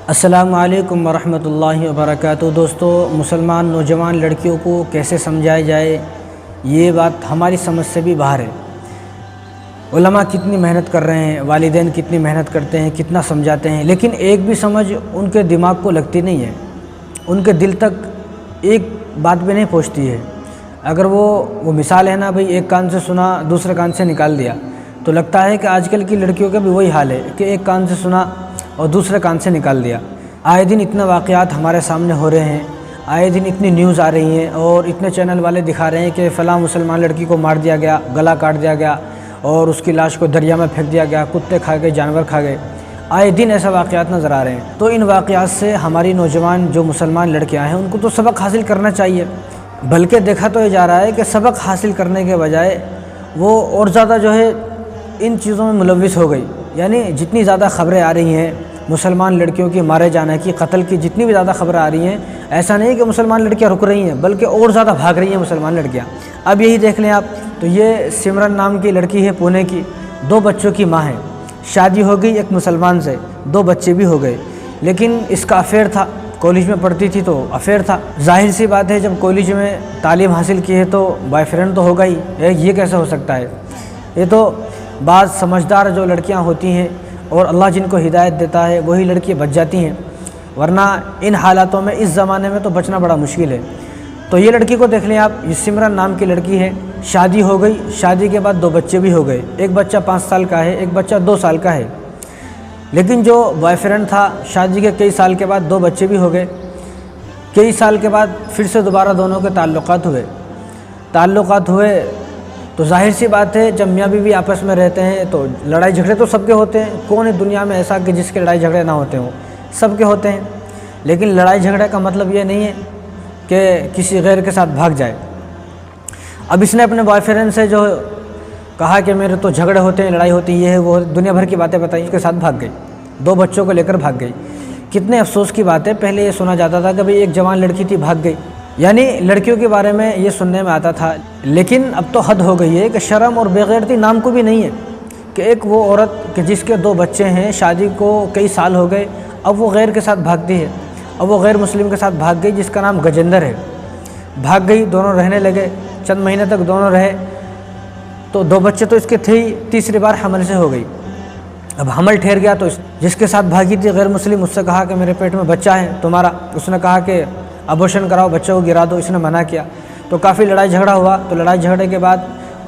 السلام علیکم ورحمۃ اللہ وبرکاتہ۔ دوستو، مسلمان نوجوان لڑکیوں کو کیسے سمجھایا جائے، یہ بات ہماری سمجھ سے بھی باہر ہے۔ علماء کتنی محنت کر رہے ہیں، والدین کتنی محنت کرتے ہیں، کتنا سمجھاتے ہیں، لیکن ایک بھی سمجھ ان کے دماغ کو لگتی نہیں ہے، ان کے دل تک ایک بات بھی نہیں پہنچتی ہے۔ اگر وہ مثال ہے نا بھئی، ایک کان سے سنا دوسرے کان سے نکال دیا، تو لگتا ہے کہ آج کل کی لڑکیوں کا بھی وہی حال ہے کہ ایک کان سے سنا اور دوسرے کان سے نکال دیا۔ آئے دن اتنے واقعات ہمارے سامنے ہو رہے ہیں، آئے دن اتنی نیوز آ رہی ہیں، اور اتنے چینل والے دکھا رہے ہیں کہ فلاں مسلمان لڑکی کو مار دیا گیا، گلا کاٹ دیا گیا اور اس کی لاش کو دریا میں پھینک دیا گیا، کتے کھا گئے، جانور کھا گئے۔ آئے دن ایسے واقعات نظر آ رہے ہیں۔ تو ان واقعات سے ہماری نوجوان جو مسلمان لڑکیاں ہیں ان کو تو سبق حاصل کرنا چاہیے، بلکہ دیکھا تو یہ جا رہا ہے کہ سبق حاصل کرنے کے بجائے وہ اور زیادہ جو ہے ان چیزوں میں ملوث ہو گئی۔ یعنی جتنی زیادہ خبریں آ رہی ہیں مسلمان لڑکیوں کی مارے جانے کی، قتل کی، جتنی بھی زیادہ خبریں آ رہی ہیں، ایسا نہیں کہ مسلمان لڑکیاں رک رہی ہیں، بلکہ اور زیادہ بھاگ رہی ہیں مسلمان لڑکیاں۔ اب یہی دیکھ لیں آپ، تو یہ سمرن نام کی لڑکی ہے پونے کی، 2 بچوں کی ماں ہے، شادی ہو گئی ایک مسلمان سے، 2 بچے بھی ہو گئے، لیکن اس کا افیئر تھا، کالج میں پڑھتی تھی تو افیئر تھا۔ ظاہر سی بات ہے جب کالج میں تعلیم حاصل کی ہے تو بوائے فرینڈ تو ہوگا ہی، یہ کیسے ہو سکتا ہے؟ یہ تو بعض سمجھدار جو لڑکیاں ہوتی ہیں اور اللہ جن کو ہدایت دیتا ہے وہی لڑکیاں بچ جاتی ہیں، ورنہ ان حالاتوں میں اس زمانے میں تو بچنا بڑا مشکل ہے۔ تو یہ لڑکی کو دیکھ لیں آپ، یہ سمرن نام کی لڑکی ہے، شادی ہو گئی، شادی کے بعد 2 بچے بھی ہو گئے، ایک بچہ 5 سال کا ہے، ایک بچہ 2 سال کا ہے، لیکن جو بوائے فرینڈ تھا، شادی کے کئی سال کے بعد 2 بچے بھی ہو گئے، کئی سال کے بعد پھر سے دوبارہ دونوں کے تعلقات ہوئے تو ظاہر سی بات ہے جب میاں بیوی آپس میں رہتے ہیں تو لڑائی جھگڑے تو سب کے ہوتے ہیں، کون ہے دنیا میں ایسا کہ جس کے لڑائی جھگڑے نہ ہوتے ہوں، سب کے ہوتے ہیں، لیکن لڑائی جھگڑے کا مطلب یہ نہیں ہے کہ کسی غیر کے ساتھ بھاگ جائے۔ اب اس نے اپنے بوائے فرینڈ سے جو کہا کہ میرے تو جھگڑے ہوتے ہیں، لڑائی ہوتی ہے، وہ دنیا بھر کی باتیں بتائی، اس کے ساتھ بھاگ گئی، 2 بچوں کو لے کر بھاگ گئی۔ کتنے افسوس کی بات ہے، پہلے یہ سنا جاتا تھا کہ بھئی ایک جوان لڑکی تھی بھاگ گئی، یعنی لڑکیوں کے بارے میں یہ سننے میں آتا تھا، لیکن اب تو حد ہو گئی ہے کہ شرم اور بے غیرتی نام کو بھی نہیں ہے کہ ایک وہ عورت کہ جس کے 2 بچے ہیں، شادی کو کئی سال ہو گئے، اب وہ غیر کے ساتھ بھاگتی ہے، اب وہ غیر مسلم کے ساتھ بھاگ گئی جس کا نام گجندر ہے، بھاگ گئی، دونوں رہنے لگے، چند مہینے تک دونوں رہے، تو 2 بچے تو اس کے تھے ہی، تیسری بار حمل سے ہو گئی۔ اب حمل ٹھہر گیا تو جس کے ساتھ بھاگی تھی غیر مسلم، اس سے کہا کہ میرے پیٹ میں بچہ ہے تمہارا، اس نے کہا کہ ابورشن کراؤ، بچوں کو گرا دو، اس نے منع کیا، تو کافی لڑائی جھگڑا ہوا۔ تو لڑائی جھگڑے کے بعد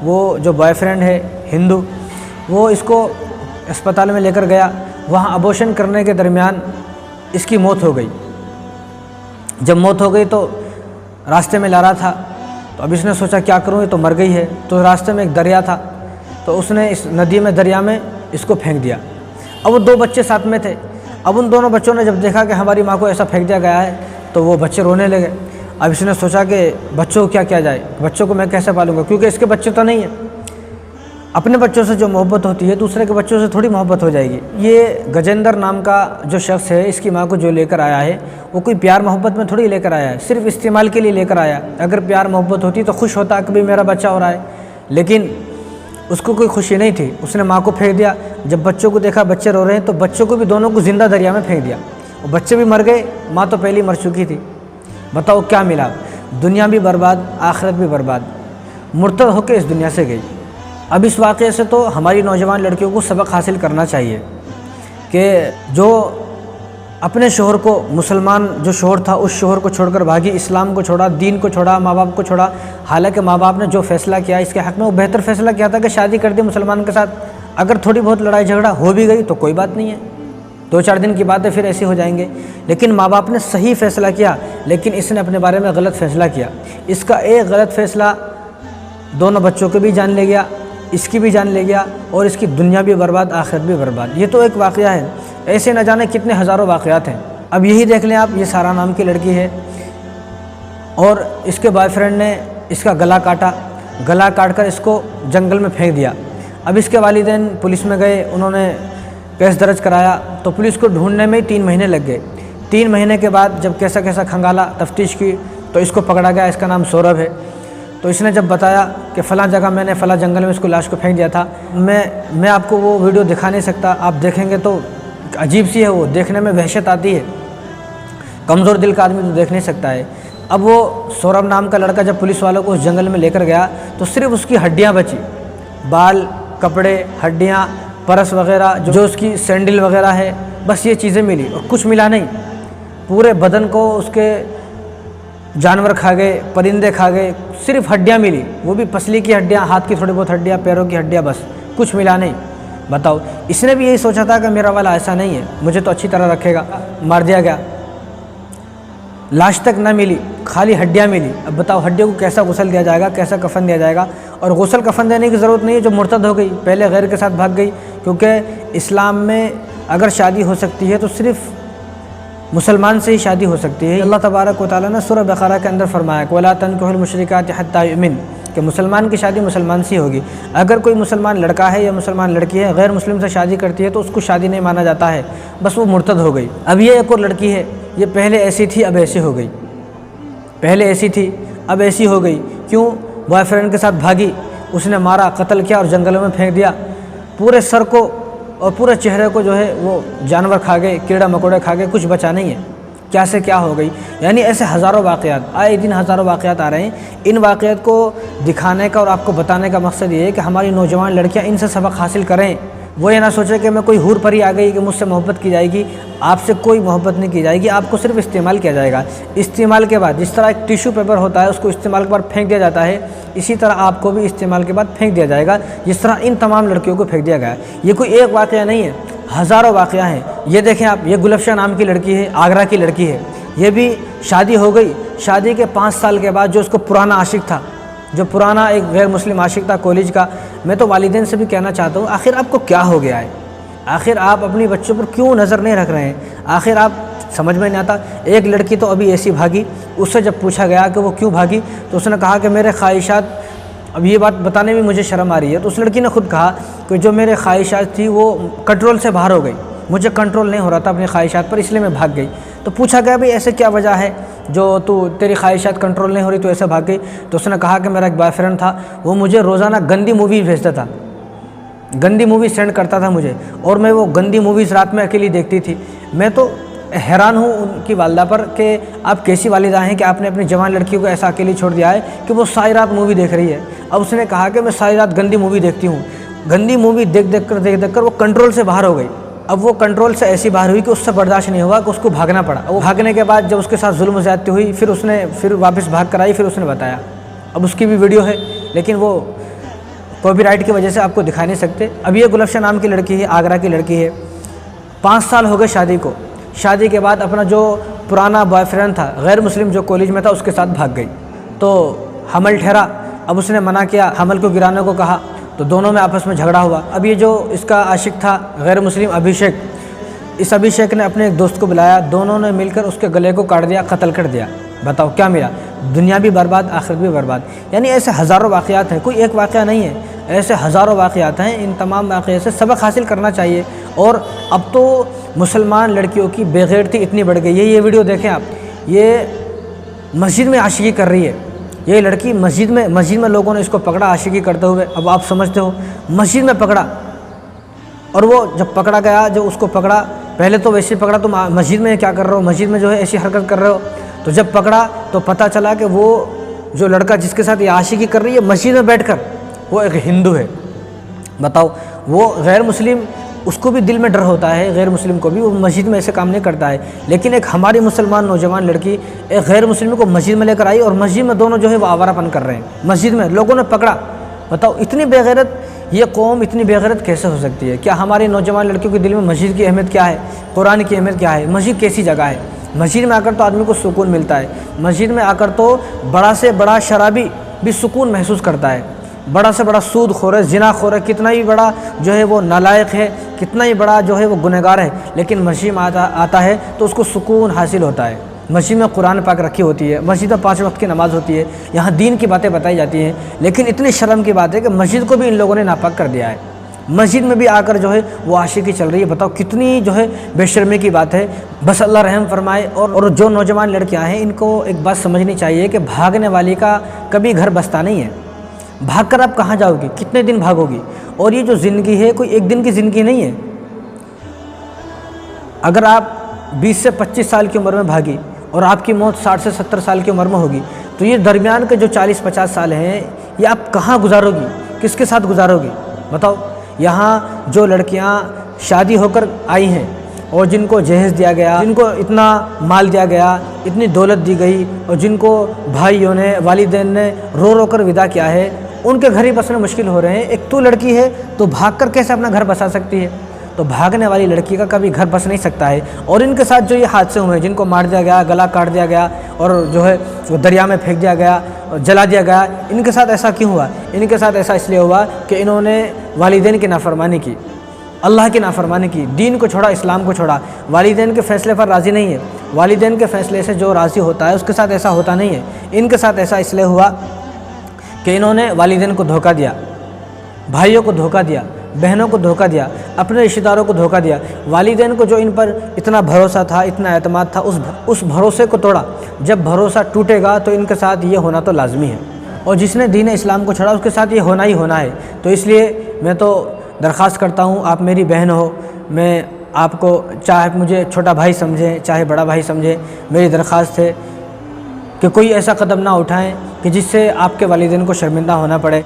وہ جو بوائے فرینڈ ہے ہندو، وہ اس کو اسپتال میں لے کر گیا، وہاں ابورشن کرنے کے درمیان اس کی موت ہو گئی۔ جب موت ہو گئی تو راستے میں لا رہا تھا، تو اب اس نے سوچا کیا کروں، یہ تو مر گئی ہے، تو راستے میں ایک دریا تھا، تو اس نے اس ندی میں، دریا میں اس کو پھینک دیا۔ اب وہ 2 بچے ساتھ میں تھے، اب ان دونوں بچوں نے جب دیکھا کہ ہماری ماں کو ایسا پھینک دیا گیا ہے تو وہ بچے رونے لگے۔ اب اس نے سوچا کہ بچوں کو کیا کیا جائے، بچوں کو میں کیسے پالوں گا، کیونکہ اس کے بچے تو نہیں ہیں۔ اپنے بچوں سے جو محبت ہوتی ہے دوسرے کے بچوں سے تھوڑی محبت ہو جائے گی۔ یہ گجندر نام کا جو شخص ہے، اس کی ماں کو جو لے کر آیا ہے، وہ کوئی پیار محبت میں تھوڑی لے کر آیا ہے، صرف استعمال کے لیے لے کر آیا۔ اگر پیار محبت ہوتی تو خوش ہوتا کہ بھی میرا بچہ ہو رہا ہے، لیکن اس کو کوئی خوشی نہیں تھی، اس نے ماں کو پھینک دیا۔ جب بچوں کو دیکھا بچے رو رہے ہیں تو بچوں کو بھی دونوں کو زندہ دریا میں پھینک دیا، اور بچے بھی مر گئے، ماں تو پہلے مر چکی تھی۔ بتاؤ کیا ملا، دنیا بھی برباد، آخرت بھی برباد، مرتد ہو کے اس دنیا سے گئی۔ اب اس واقعے سے تو ہماری نوجوان لڑکیوں کو سبق حاصل کرنا چاہیے کہ جو اپنے شوہر کو، مسلمان جو شوہر تھا اس شوہر کو چھوڑ کر بھاگی، اسلام کو چھوڑا، دین کو چھوڑا، ماں باپ کو چھوڑا، حالانکہ ماں باپ نے جو فیصلہ کیا اس کے حق میں وہ بہتر فیصلہ کیا تھا کہ شادی کر دی مسلمان کے ساتھ۔ اگر تھوڑی بہت لڑائی جھگڑا ہو بھی گئی تو کوئی بات نہیں ہے، 2-4 دن کی باتیں پھر ایسی ہو جائیں گے، لیکن ماں باپ نے صحیح فیصلہ کیا، لیکن اس نے اپنے بارے میں غلط فیصلہ کیا۔ اس کا ایک غلط فیصلہ دونوں بچوں کو بھی جان لے گیا، اس کی بھی جان لے گیا، اور اس کی دنیا بھی برباد، آخرت بھی برباد۔ یہ تو ایک واقعہ ہے، ایسے نہ جانے کتنے ہزاروں واقعات ہیں۔ اب یہی دیکھ لیں آپ، یہ سارا نام کی لڑکی ہے، اور اس کے بوائے فرینڈ نے اس کا گلا کاٹا، گلا کاٹ کر اس کو جنگل میں پھینک دیا۔ اب اس کے والدین پولیس میں گئے، انہوں نے کیس درج کرایا، تو پولیس کو ڈھونڈنے میں 3 مہینے لگ گئے۔ 3 مہینے کے بعد جب کیسا کھنگالا، تفتیش کی، تو اس کو پکڑا گیا، اس کا نام سوربھ ہے۔ تو اس نے جب بتایا کہ فلاں جگہ میں نے فلاں جنگل میں اس کو لاش کو پھینک دیا تھا، میں آپ کو وہ ویڈیو دکھا نہیں سکتا، آپ دیکھیں گے تو عجیب سی ہے, وہ دیکھنے میں وحشت آتی ہے, کمزور دل کا آدمی تو دیکھ نہیں سکتا ہے. اب وہ سوربھ نام کا لڑکا جب پولیس والوں کو اس جنگل میں لے کر گیا تو صرف اس کی ہڈیاں بچی, بال, کپڑے, ہڈیاں, پرس وغیرہ, جو اس کی سینڈل وغیرہ ہے, بس یہ چیزیں ملی اور کچھ ملا نہیں. پورے بدن کو اس کے جانور کھا گئے, پرندے کھا گئے, صرف ہڈیاں ملی, وہ بھی پسلی کی ہڈیاں, ہاتھ کی تھوڑی بہت ہڈیاں, پیروں کی ہڈیاں, بس کچھ ملا نہیں. بتاؤ, اس نے بھی یہی سوچا تھا کہ میرا والا ایسا نہیں ہے, مجھے تو اچھی طرح رکھے گا. مار دیا گیا, لاش تک نہ ملی, خالی ہڈیاں ملی. اب بتاؤ ہڈیوں کو کیسا غسل دیا جائے گا, کیسا کفن دیا جائے گا؟ اور غسل کفن دینے کی ضرورت نہیں ہے, جو مرتد ہو گئی, پہلے غیر کے ساتھ بھاگ گئی, کیونکہ اسلام میں اگر شادی ہو سکتی ہے تو صرف مسلمان سے ہی شادی ہو سکتی ہے. اللہ تبارک و تعالیٰ نے سورہ بقرہ کے اندر فرمایا کہ وَلَا تَنكِحُوا الْمُشْرِكَاتِ حَتَّىٰ يُؤْمِنْ, کہ مسلمان کی شادی مسلمان سے ہوگی. اگر کوئی مسلمان لڑکا ہے یا مسلمان لڑکی ہے غیر مسلم سے شادی کرتی ہے تو اس کو شادی نہیں مانا جاتا ہے, بس وہ مرتد ہو گئی. اب یہ ایک اور لڑکی ہے, یہ پہلے ایسی تھی اب ایسی ہو گئی, پہلے ایسی تھی اب ایسی ہو گئی. کیوں؟ بوائے فرینڈ کے ساتھ بھاگی, اس نے مارا, قتل کیا اور جنگلوں میں پھینک دیا. پورے سر کو اور پورے چہرے کو جو ہے وہ جانور کھا گئے, کیڑا مکوڑے کھا گئے, کچھ بچا نہیں ہے. کیا سے کیا ہو گئی. یعنی ایسے ہزاروں واقعات, آئے دن ہزاروں واقعات آ رہے ہیں. ان واقعات کو دکھانے کا اور آپ کو بتانے کا مقصد یہ ہے کہ ہماری نوجوان لڑکیاں ان سے سبق حاصل کریں. وہ یہ نہ سوچے کہ میں کوئی حور پری آ گئی کہ مجھ سے محبت کی جائے گی. آپ سے کوئی محبت نہیں کی جائے گی, آپ کو صرف استعمال کیا جائے گا. استعمال کے بعد جس طرح ایک ٹیشو پیپر ہوتا ہے اس کو استعمال کے بعد پھینک دیا جاتا ہے, اسی طرح آپ کو بھی استعمال کے بعد پھینک دیا جائے گا, جس طرح ان تمام لڑکیوں کو پھینک دیا گیا. یہ کوئی ایک واقعہ نہیں ہے, ہزاروں واقعہ ہیں. یہ دیکھیں آپ, یہ گلفشا نام کی لڑکی ہے, آگرہ کی لڑکی ہے. یہ بھی شادی ہو گئی, شادی کے 5 سال کے بعد جو اس کو پرانا عاشق تھا, جو پرانا ایک غیر مسلم عاشق تھا کالج کا, میں تو والدین سے بھی کہنا چاہتا ہوں آخر آپ کو کیا ہو گیا ہے, آخر آپ اپنی بچوں پر کیوں نظر نہیں رکھ رہے ہیں, آخر آپ سمجھ میں نہیں آتا. ایک لڑکی تو ابھی ایسی بھاگی, اس سے جب پوچھا گیا کہ وہ کیوں بھاگی تو اس نے کہا کہ میرے خواہشات, اب یہ بات بتانے میں مجھے شرم آ رہی ہے, تو اس لڑکی نے خود کہا کہ جو میرے خواہشات تھی وہ کنٹرول سے باہر ہو گئی, مجھے کنٹرول نہیں ہو رہا تھا اپنی خواہشات پر, اس لیے میں بھاگ گئی. تو پوچھا گیا بھئی ایسے کیا وجہ ہے جو تیری خواہشات کنٹرول نہیں ہو رہی تو ایسے بھاگ گئی؟ تو اس نے کہا کہ میرا ایک بوائے فرینڈ تھا, وہ مجھے روزانہ گندی مووی بھیجتا تھا, گندی مووی سینڈ کرتا تھا مجھے, اور میں وہ گندی موویز رات میں اکیلی دیکھتی تھی. میں تو حیران ہوں ان کی والدہ پر کہ آپ کیسی والدہ ہیں کہ آپ نے اپنی جوان لڑکی کو ایسا اکیلی چھوڑ دیا ہے کہ وہ ساری رات مووی دیکھ رہی ہے. اب اس نے کہا کہ میں ساری رات گندی مووی دیکھتی ہوں, گندی مووی دیکھ کر وہ کنٹرول سے باہر ہو گئی. اب وہ کنٹرول سے ایسی باہر ہوئی کہ اس سے برداشت نہیں ہوا کہ اس کو بھاگنا پڑا. وہ بھاگنے کے بعد جب اس کے ساتھ ظلم و زیادتی ہوئی پھر واپس بھاگ کر آئی, پھر اس نے بتایا. اب اس کی بھی ویڈیو ہے لیکن وہ کاپی رائٹ کی وجہ سے آپ کو دکھا نہیں سکتے. اب یہ گلفشا نام کی لڑکی ہے, آگرہ کی لڑکی ہے, 5 سال ہو گئے شادی کو. شادی کے بعد اپنا جو پرانا بوائے فرینڈ تھا غیر مسلم جو کالج میں تھا اس کے ساتھ بھاگ گئی. تو حمل ٹھہرا, اب اس نے منع کیا, حمل کو گرانے کو کہا, تو دونوں میں آپس میں جھگڑا ہوا. اب یہ جو اس کا عاشق تھا غیر مسلم ابھیشیک, اس ابھیشیک نے اپنے ایک دوست کو بلایا, دونوں نے مل کر اس کے گلے کو کاٹ دیا, قتل کر دیا. بتاؤ کیا ملا, دنیا بھی برباد آخرت بھی برباد. یعنی ایسے ہزاروں واقعات ہیں, کوئی ایک واقعہ نہیں ہے, ایسے ہزاروں واقعات ہیں. ان تمام واقعات سے سبق حاصل کرنا چاہیے. اور اب تو مسلمان لڑکیوں کی بے غیرتی اتنی بڑھ گئی ہے. یہ ویڈیو دیکھیں آپ, یہ مسجد میں عاشقی کر رہی ہے, یہ لڑکی مسجد میں لوگوں نے اس کو پکڑا عاشقی کرتے ہوئے. اب آپ سمجھتے ہو, مسجد میں پکڑا, اور وہ جب پکڑا گیا, جو اس کو پکڑا, پہلے تو ویسے پکڑا تو مسجد میں کیا کر رہے ہو, مسجد میں جو ہے ایسی حرکت کر رہے ہو. تو جب پکڑا تو پتہ چلا کہ وہ جو لڑکا جس کے ساتھ یہ عاشقی کر رہی ہے مسجد میں بیٹھ کر, وہ ایک ہندو ہے. بتاؤ, وہ غیر مسلم, اس کو بھی دل میں ڈر ہوتا ہے, غیر مسلم کو بھی, وہ مسجد میں ایسے کام نہیں کرتا ہے. لیکن ایک ہماری مسلمان نوجوان لڑکی ایک غیر مسلم کو مسجد میں لے کر آئی, اور مسجد میں دونوں جو ہے وہ آوارہ پن کر رہے ہیں. مسجد میں لوگوں نے پکڑا. بتاؤ اتنی بے غیرت, یہ قوم اتنی بے غیرت کیسے ہو سکتی ہے؟ کیا ہماری نوجوان لڑکیوں کے دل میں مسجد کی اہمیت کیا ہے, قرآن کی اہمیت کیا ہے, مسجد کیسی جگہ ہے؟ مسجد میں آ کر تو آدمی کو سکون ملتا ہے. مسجد میں آ کر تو بڑا سے بڑا شرابی بھی سکون محسوس کرتا ہے, بڑا سے بڑا سود خور ہے, زنا خور ہے, کتنا ہی بڑا جو ہے وہ نالائق ہے, کتنا ہی بڑا جو ہے وہ گنہگار ہے, لیکن مسجد میں آتا ہے تو اس کو سکون حاصل ہوتا ہے. مسجد میں قرآن پاک رکھی ہوتی ہے, مسجد میں 5 وقت کی نماز ہوتی ہے, یہاں دین کی باتیں بتائی جاتی ہیں. لیکن اتنی شرم کی بات ہے کہ مسجد کو بھی ان لوگوں نے ناپاک کر دیا ہے. مسجد میں بھی آ کر جو ہے وہ عاشقی چل رہی ہے. بتاؤ کتنی جو ہے بے شرمی کی بات ہے. بس اللہ رحم فرمائے. اور جو نوجوان لڑکیاں ہیں ان کو ایک بات سمجھنی چاہیے کہ بھاگنے والی کا کبھی گھر بستا نہیں ہے. بھاگ کر آپ کہاں جاؤ گی, کتنے دن بھاگو گی؟ اور یہ جو زندگی ہے کوئی ایک دن کی زندگی نہیں ہے. اگر آپ 20 سے 25 سال کی عمر میں بھاگی اور آپ کی موت 60 سے 70 سال کی عمر میں ہوگی، تو یہ درمیان کے جو 40-50 سال ہیں یہ آپ کہاں گزارو گی، کس کے ساتھ گزارو گی بتاؤ؟ یہاں جو لڑکیاں شادی ہو کر آئی ہیں اور جن کو جہیز دیا گیا، جن کو اتنا مال دیا گیا، اتنی دولت دی گئی، اور جن کو بھائیوں نے، والدین نے رو رو کر ودا کیا ہے، ان کے گھر ہی بسنے مشکل ہو رہے ہیں۔ ایک تو لڑکی ہے تو بھاگ کر کیسے اپنا گھر بسا سکتی ہے؟ تو بھاگنے والی لڑکی کا کبھی گھر بس نہیں سکتا ہے۔ اور ان کے ساتھ جو یہ حادثے ہوئے ہیں، جن کو مار دیا گیا، گلا کاٹ دیا گیا اور جو ہے وہ دریا میں پھینک دیا گیا اور جلا دیا گیا، ان کے ساتھ ایسا کیوں ہوا؟ ان کے ساتھ ایسا اس لیے ہوا کہ انہوں نے والدین کی نافرمانی کی، اللہ کی نافرمانی کی، دین کو چھوڑا، اسلام کو چھوڑا، والدین کے فیصلے پر راضی نہیں ہے۔ والدین کے فیصلے سے جو راضی ہوتا ہے اس کے ساتھ ایسا ہوتا نہیں ہے۔ ان کے ساتھ ایسا اس لیے ہوا کہ انہوں نے والدین کو دھوکہ دیا، بھائیوں کو دھوکہ دیا، بہنوں کو دھوکہ دیا، اپنے رشتہ داروں کو دھوکہ دیا۔ والدین کو جو ان پر اتنا بھروسہ تھا، اتنا اعتماد تھا، اس بھروسے کو توڑا۔ جب بھروسہ ٹوٹے گا تو ان کے ساتھ یہ ہونا تو لازمی ہے، اور جس نے دین اسلام کو چھوڑا اس کے ساتھ یہ ہونا ہی ہونا ہے۔ تو اس لیے میں تو درخواست کرتا ہوں، آپ میری بہن ہو، میں آپ کو چاہے مجھے چھوٹا بھائی سمجھیں چاہے بڑا بھائی سمجھیں، میری درخواست ہے کہ کوئی ایسا قدم نہ اٹھائیں کہ جس سے آپ کے والدین کو شرمندہ ہونا پڑے۔